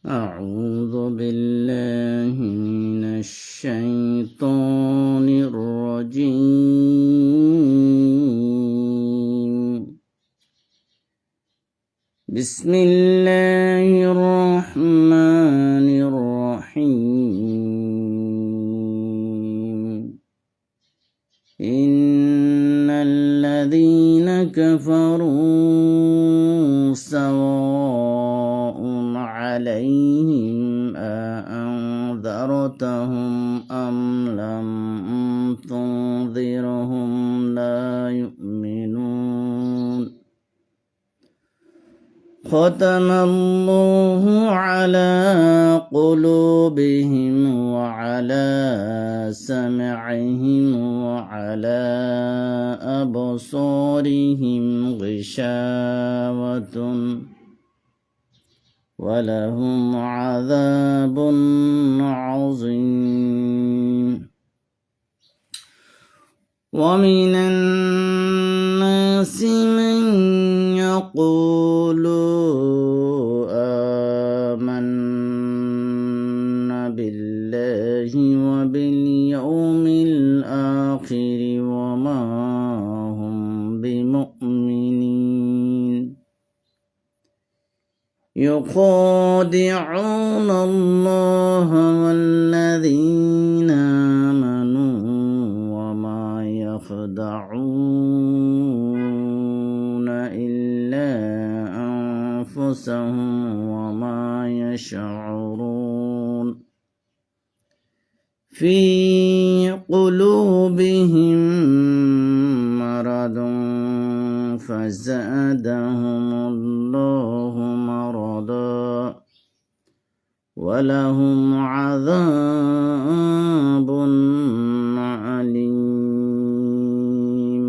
أعوذ بالله من الشيطان الرجيم. بسم الله الرحمن الرحيم. إن الذين كفروا سواء عليهم أأنذرتهم أم لم تنذرهم لا يؤمنون. ختم الله على قلوبهم وعلى سمعهم وعلى أبصارهم غشاوة ولهم عذاب عظيم. ومن الناس من يقول آمنا بالله وباليوم الآخر وما هم بمؤمنين. يخادعون الله والذين آمنوا وما يخدعون إلا أنفسهم وما يشعرون. في قلوبهم مرض فزادهم الله مرضا ولهم عذاب أليم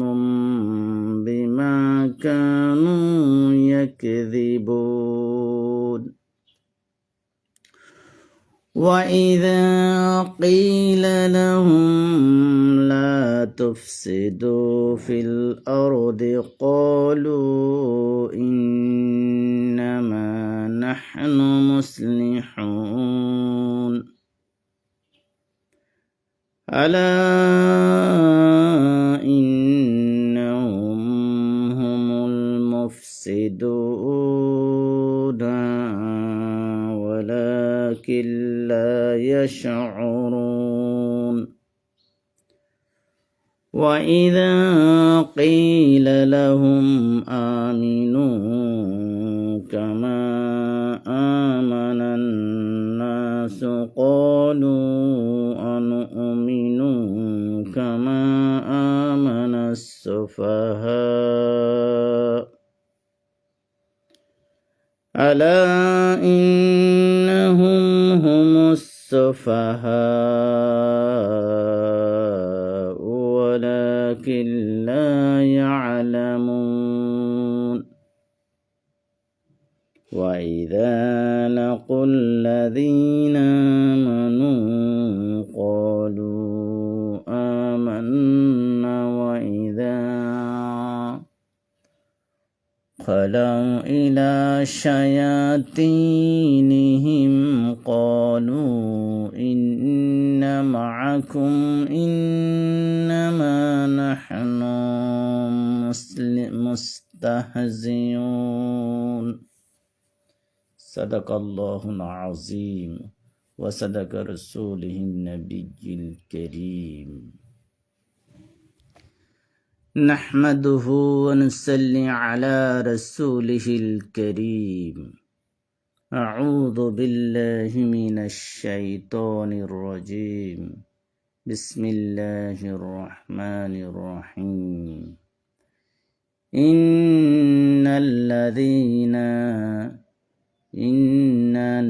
بما كانوا يكذبون. وإذا قيل لهم لا تفسدوا في الأرض قالوا إنما نحن مصلحون. ألا إنهم هم المفسدون ولكن لا يشعرون. وإذا قيل لهم آمنوا كما آمن الناس قالوا أنؤمن كما آمن السفهاء. ألا إنهم هم السفهاء ولكن لا يعلمون. وإذا لقوا الذين آمنوا قالوا آمنا وإذا خلوا إلى شياطينهم قالوا إن معكم إنما نحن مستهزئون. صدق الله العظيم وصدق رسوله النبي الكريم. نحمده ونصلي على رسوله الكريم. أعوذ بالله من الشيطان الرجيم. بسم الله الرحمن الرحيم.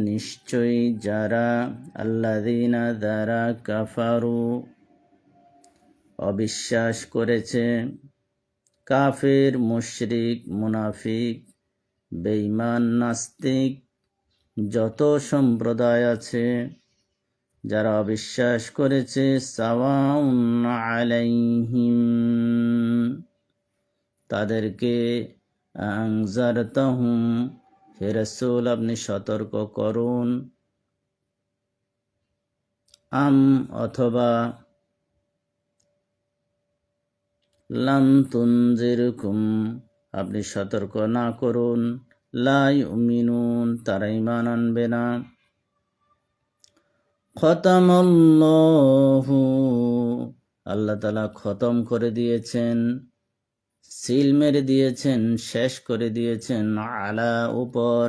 নিশ্চয় যারা আল্লাযীনা যারা কাফারু অবিশ্বাস করেছে, কাফের, মুশরিক, মুনাফিক, বেঈমান, নাস্তিক যত সম্প্রদায় আছে যারা অবিশ্বাস করেছে, সাওয়াউন আলাইহিম তাদেরকে আনজারতাহুম হে রাসূল আপনি সতর্ক করুন। অথবা লাম তুনজিরকুম আপনি সতর্ক না করুন, লা ইউমিনুন তারা ঈমান আনবে না। খতামাল্লাহু আল্লাহ তাআলা খতম করে দিয়েছেন, সিল মেরে দিয়েছেন, শেষ করে দিয়েছেন, আলা উপর,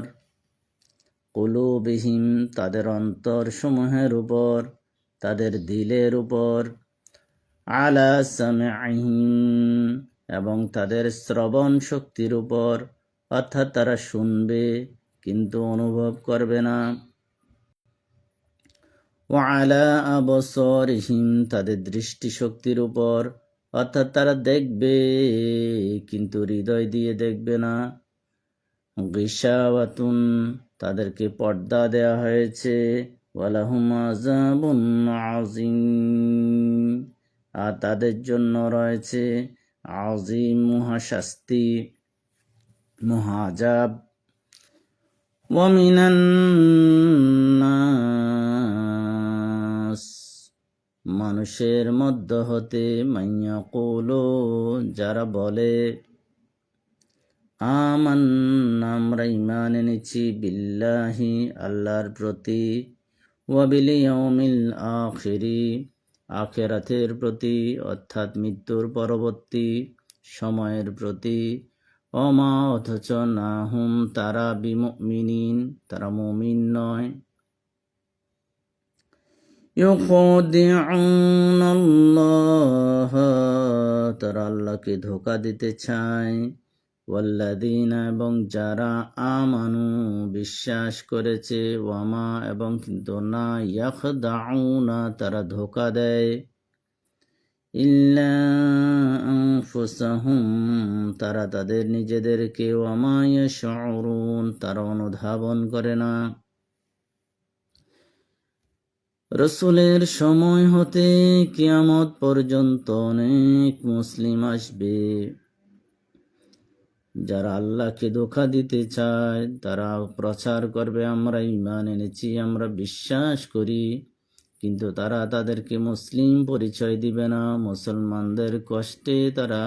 কুলুবিহিম তাদের অন্তর সমূহের উপর, তাদের দিলের উপর, আলা সামিইহিম এবং তাদের শ্রবণ শক্তির উপর, অর্থাৎ তারা শুনবে কিন্তু অনুভব করবে না। ওয়ালা আবসারিহিম তাদের দৃষ্টিশক্তির উপর, অর্থাৎ তারা দেখবে কিন্তু হৃদয় দিয়ে দেখবে না। গিশাওয়াতুন তাদেরকে পর্দা দেয়া হয়েছে। ওয়ালাহুম আযাবুন আযীম আর তাদের জন্য রয়েছে আযীম মহাশাস্তি, মহাযাব। ওয়া মিনান নাস মানুষের মধ্য হতে মাইয়াকুলু যারা বলে আমান্না আমরা ঈমান এনেছি বিল্লাহি আল্লাহর প্রতি, ওয়া বিল ইয়াউমিল আখিরি আখিরাতের প্রতি অর্থাৎ মৃত্যুর পরবর্তী সময়ের প্রতি, ওমা অথচ না হুম তারা বিমুমিনিন তারা মুমিন নয়। ইউখাদিউনাল্লাহ তারা আল্লাহকে ধোঁকা দিতে চায়, ওয়াল্লাযীনা এবং যারা আমানু বিশ্বাস করেছে, ওয়ামা এবং কিন্তু না, ইয়াখদাউনা তারা ধোঁকা দেয়, ইল্লা আনফুসাহুম তারা তাদের নিজেদেরকে, ওয়ামা ইয়াশউরুন তারা অনুধাবন করে না। রসুলের সময় হতে কিয়ামত পর্যন্ত অনেক মুসলিম আসবে যারা আল্লাহকে ধোঁকা দিতে চায়, তারা প্রচার করবে আমরা ঈমান এনেছি, আমরা বিশ্বাস করি, কিন্তু তারা তাদেরকে মুসলিম পরিচয় দিবে না। মুসলমানদের কষ্টে তারা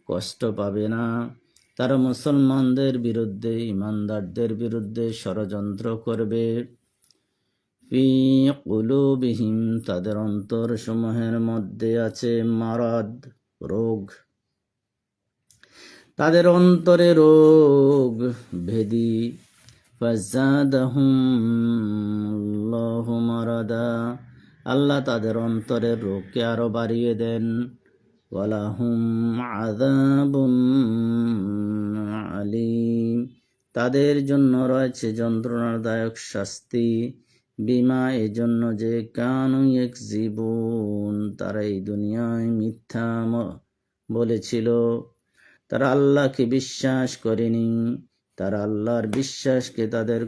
কষ্ট পাবে না। তারা মুসলমানদের বিরুদ্ধে, ঈমানদারদের বিরুদ্ধে ষড়যন্ত্র করবে। ফি কুলুবিহিম তাদের অন্তর সমূহের মধ্যে আছে মারাদ রোগ, তাদের অন্তরে রোগ ভেদি। ফাযাদাহুমুল্লাহু মারাদা আল্লাহ তাদের অন্তরের রোগকে আরো বাড়িয়ে দেন। ওয়ালাহুম আযাবুন আলীম তাদের জন্য রয়েছে যন্ত্রণাদায়ক শাস্তি। বিমা এজন্য যে কানু ইয়াকযিবুন তারা এই দুনিয়ায় মিথ্যা বলেছিল, তারা আল্লাহকে বিশ্বাস করেনি, তারা আল্লাহর বিশ্বাসকে তাদের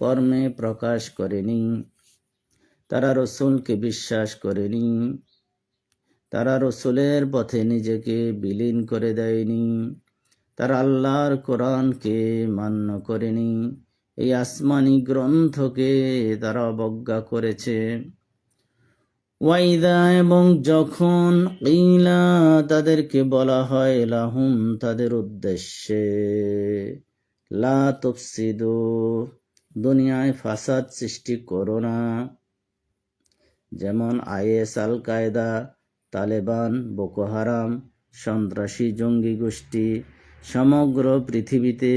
কর্মে প্রকাশ করেনি, তারা রসুলকে বিশ্বাস করেনি, তারা রসুলের পথে নিজেকে বিলীন করে দেয়নি, তারা আল্লাহর কোরআনকে মান্য করেনি, এই আসমানি গ্রন্থকে তারা অবজ্ঞা করেছে। ওয়াইদা এবং যখন কিলা তাদেরকে বলা হয়, লাহুম তাদের উদ্দেশ্যে, লা তুফসিদু দুনিয়ায় ফাসাদ সৃষ্টি করো না, যেমন আইএস, আল কায়দা, তালেবান, বোকো হারাম সন্ত্রাসী জঙ্গি গোষ্ঠী সমগ্র পৃথিবীতে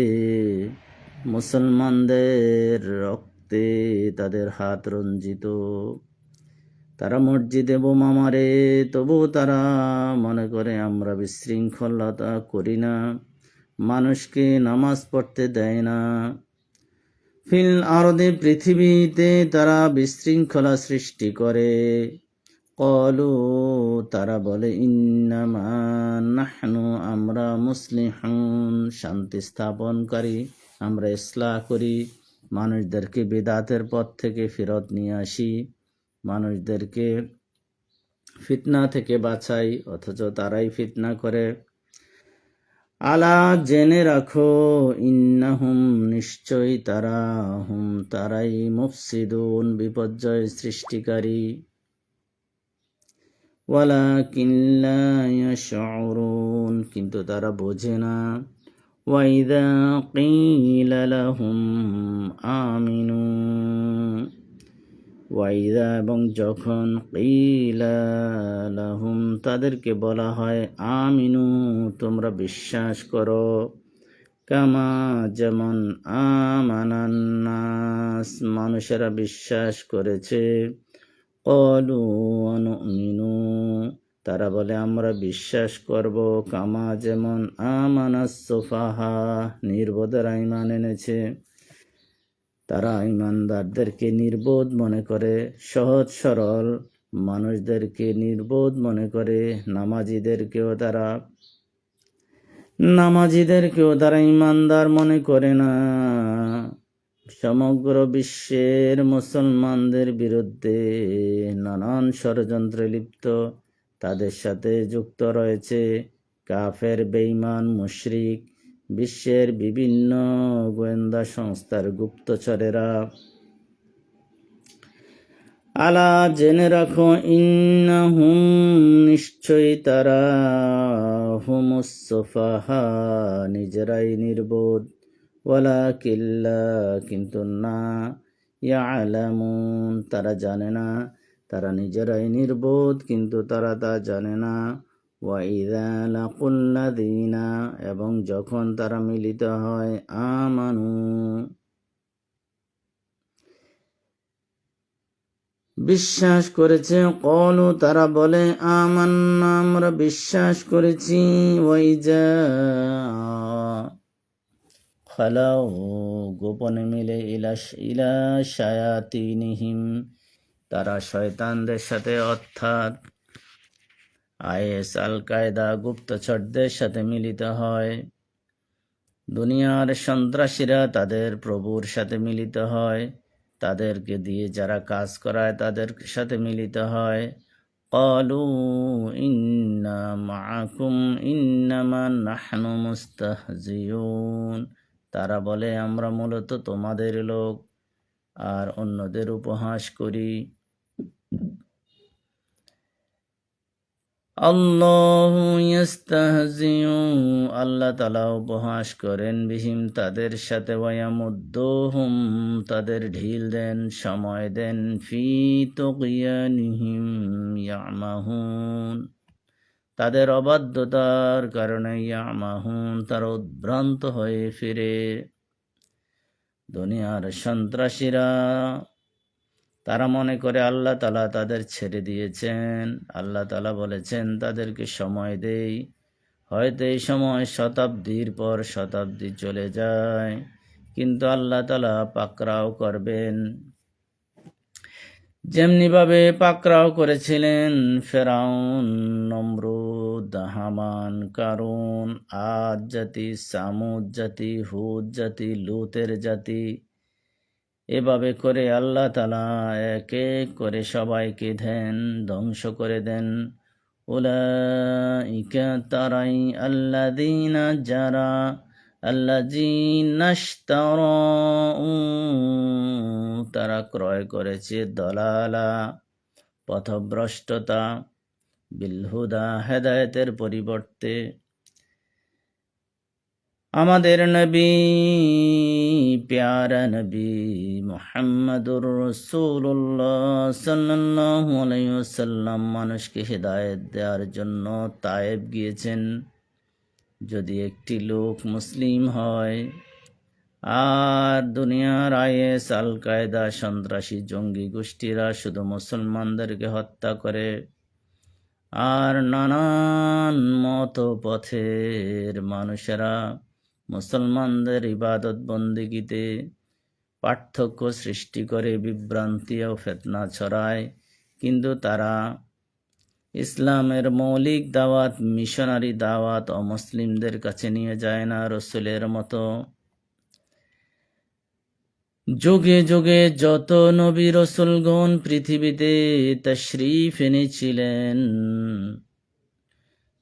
মুসলমানদের রক্তে তাদের হাত রঞ্জিত। তারা মসজিদে বোমা মারে, তবু তারা মনে করে আমরা বিশৃঙ্খলতা করি না, মানুষকে নামাজ পড়তে দেয় না। ফিল আরদে পৃথিবীতে তারা বিশৃঙ্খলা সৃষ্টি করে। ক্বালু তারা বলে, ইন্নামা নাহনু আমরা মুসলিহুন শান্তি স্থাপনকারী, আমরা ইসলাহ করি, মানুষদেরকে বিদআতের পথ থেকে ফেরত নিয়ে আসি, মানুষদেরকে ফিতনা থেকে বাঁচাই, অথচ তারাই ফিতনা করে। আলা জেনে রাখো, ইন্নাহুম নিশ্চয়ই তারা, তারাই মুফসিদুন বিপর্যয় সৃষ্টিকারী, ওয়ালাকিন লা ইয়াশউরুন কিন্তু তারা বোঝে না। ওয়াইদা কিলা লাহুম আমিনু, ওয়াইদা এবং যখন, কিলা লাহুম তাদেরকে বলা হয়, আমিনু তোমরা বিশ্বাস করো, কামা যেমন, আমানান্নাস মানুষেরা বিশ্বাস করেছে, ক্বালু অনুমিনু তারা বলে আমরা বিশ্বাস করব, কামা যেমন, আমানাস সুফাহা নির্বোধেরা ঈমান এনেছে। তারা ঈমানদারদেরকে নির্বোধ মনে করে, সহজ সরল মানুষদেরকে নির্বোধ মনে করে, নামাজিদেরকেও তারা ঈমানদার মনে করে না। সমগ্র বিশ্বের মুসলমানদের বিরুদ্ধে নানান ষড়যন্ত্রে লিপ্ত, তাদের সাথে যুক্ত রয়েছে কাফের, বেঈমান, মুশরিক, বিশ্বের বিভিন্ন গোয়েন্দা সংস্থার গুপ্তচরেরা। আলা জেনে রাখো, ইন্নাহুম নিশ্চয়ই তারা, হুমুস সুফাহা নিজেরাই নির্বোধ, ওয়ালাকিল্লা কিন্তু না, ইয়ালামুন তারা জানে না, তারা নিজেরাই নির্বোধ কিন্তু তারা তা জানে না। ওয়াইদা লাকুল্লাযীনা এবং যখন তারা মিলিত হয়, আমানু বিশ্বাস করেছে, ক্বালু তারা বলে, আমান্না আমরা বিশ্বাস করেছি, ওয়াইজা খালাউ গোপনে মিলে, ইলা শায়াতিনিহিম তারা শয়তানদের সাথে, অর্থাৎ আইএস, আল কায়দা, গুপ্তচরদের সাথে মিলিত হয়। দুনিয়ার সন্ত্রাসীরা তাদের প্রভুর সাথে মিলিত হয়, তাদেরকে দিয়ে যারা কাজ করায় তাদের সাথে মিলিত হয়। ক্বালু ইন্না মাআকুম ইন্নামা নাহনু মুস্তাহজিউন তারা বলে আমরা মূলত তোমাদের লোক আর অন্যদের উপহাস করি। আল্লাহু ইয়াস্তাহজিউ আল্লাহ তাআলা উপহাস করেন, বিহিম তাদের সাথে, ওয়ায়ামুদ্দুহুম তাদের ঢিল দেন, সময় দেন, ফি তুগয়ানিহিম ইয়ামাহুন তাদের অবাধ্যতার কারণে, ইয়ামাহুন তারা উদ্ভ্রান্ত হয়ে ফিরে। দুনিয়ার সন্ত্রাসীরা তারা মনে করে আল্লাহ তাআলা তাদের ছেড়ে দিয়েছেন। আল্লাহ তাআলা বলেছেন তাদেরকে সময় দেই, হয়তো এই সময় শতাব্দীর পর শতাব্দী চলে যায়, কিন্তু আল্লাহ তাআলা পাকড়াও করবেন। যেমনিভাবে পাকড়াও করেছিলেন ফেরাউন, নমরুদ, হামান, কারুন, আদ জাতি, সামুদ জাতি, হুদ জাতি, লুতের জাতি। এভাবে করে আল্লাহ তাআলা এক এক করে সবাইকে ধ্বংস করে দেন। উলাইকা তারাই আল্লাযীনা যারা, আল্লাযীনাশতারাউ তারা ক্রয় করেছে, দলালা পথভ্রষ্টতা, বিলহুদা হেদায়েতের পরিবর্তে। আমাদের নবী, প্যারা নবী মুহাম্মাদুর রাসূলুল্লাহ সাল্লাল্লাহু আলাইহি ওয়াসাল্লাম মানুষকে হেদায়েত দেওয়ার জন্য তায়েব গিয়েছেন। যদি একটি লোক মুসলিম হয় আর দুনিয়ার আইএস, আল কায়দা সন্ত্রাসী জঙ্গি গোষ্ঠীরা শুধু মুসলমানদেরকে হত্যা করে আর নানান মত পথের মানুষেরা মুসলমানদের ইবাদত বন্দেগীতে পার্থক্য সৃষ্টি করে, বিভ্রান্তি ও ফিতনা ছড়ায়, কিন্তু তারা ইসলামের মৌলিক দাওয়াত, মিশনারি দাওয়াত অমুসলিমদের কাছে নিয়ে যায় না। রসুলের মতো যুগে যুগে যত নবী রসুলগণ পৃথিবীতে তাশরীফ এনেছিলেন,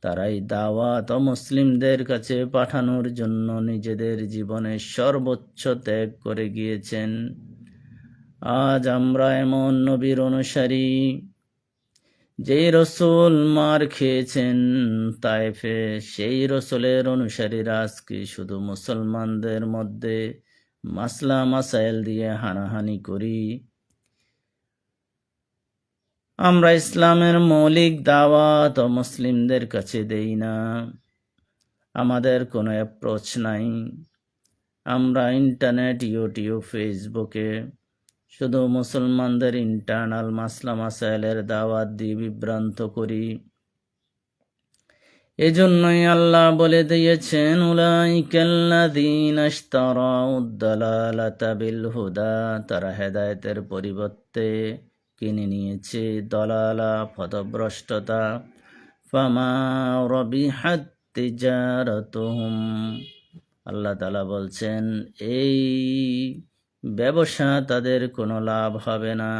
তারাই দাওয়াত মুসলিমদের কাছে পাঠানোর জন্য নিজেদের জীবনের সর্বোচ্চ ত্যাগ করে গিয়েছেন। আজ আমরা এমন নবীর অনুসারী যেই রসুল মার খেয়েছেন তায়েফে, সেই রসুলের অনুসারীরা আজকে শুধু মুসলমানদের মধ্যে মাসলা মাসাইল দিয়ে হানাহানি করি। আমরা ইসলামের মৌলিক দাওয়াত মুসলিমদের কাছে দেই না। আমাদের কোনো অ্যাপ্রোচ নাই। আমরা ইন্টারনেট, ইউটিউব, ফেসবুকে শুধু মুসলমানদের ইন্টারনাল মাসলা মাসাইলের দাওয়াত দিয়ে বিভ্রান্ত করি। এজন্যই আল্লাহ বলে দিয়েছেন, উলাইকাল্লাযীনা ইশতারাউদ দালালাতা বিল হুদা, তারা হেদায়েতের পরিবর্তে কিনে নিয়েছে দলালা, পথভ্রষ্টতা। ফামা রাবিহাত তিজারাতুহুম, আল্লাহ তাআলা বলছেন এই ব্যবসা তাদের কোনো লাভ হবে না।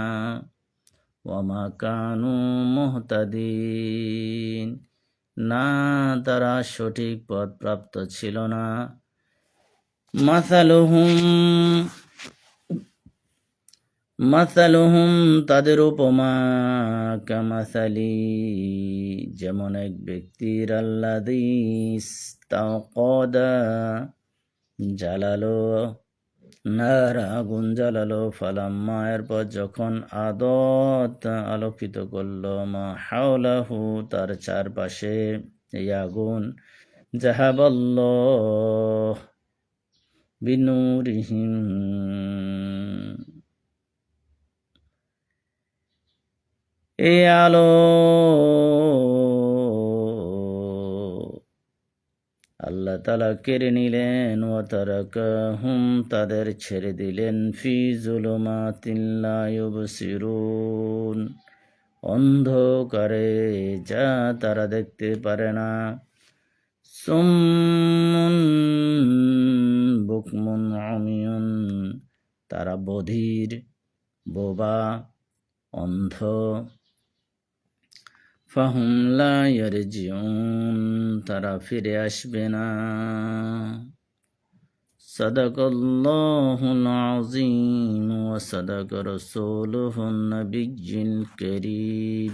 ওয়ামা কানু মুহতাদিন, না তারা সঠিক পথ প্রাপ্ত ছিল না। মাসালুহুম তাদের উপমা, কামাসালি যেমন এক ব্যক্তির, আল্লাযী ইস্তাওকাদা জ্বালালো, আগুন জ্বালালো, ফালাম্মা এরপর যখন আদত আলোকিত করলো, মা হাওলাহু তার চারপাশে এই আগুন, যাহাবাল্লাহ বিনুরিহিম এই আলো আল্লাহ তাআলা কেড়ে নিলেন। ওয়াতারাকাহুম তাদের ছেড়ে দিলেন, ফি যুলুমাতিন লা ইউবসিরুন অন্ধকারে যা তারা দেখতে পারে না। সুম্মুন বুকমুন উমিয়ুন তারা বধির, বোবা, অন্ধ। ফাহুম লা ইয়ারজিউন তারা ফিরে আসবে না। সাদাকাল্লাহুল আযীম ওয়া সাদাকা রাসূলুহুন নাবিয়্যুল কারীম।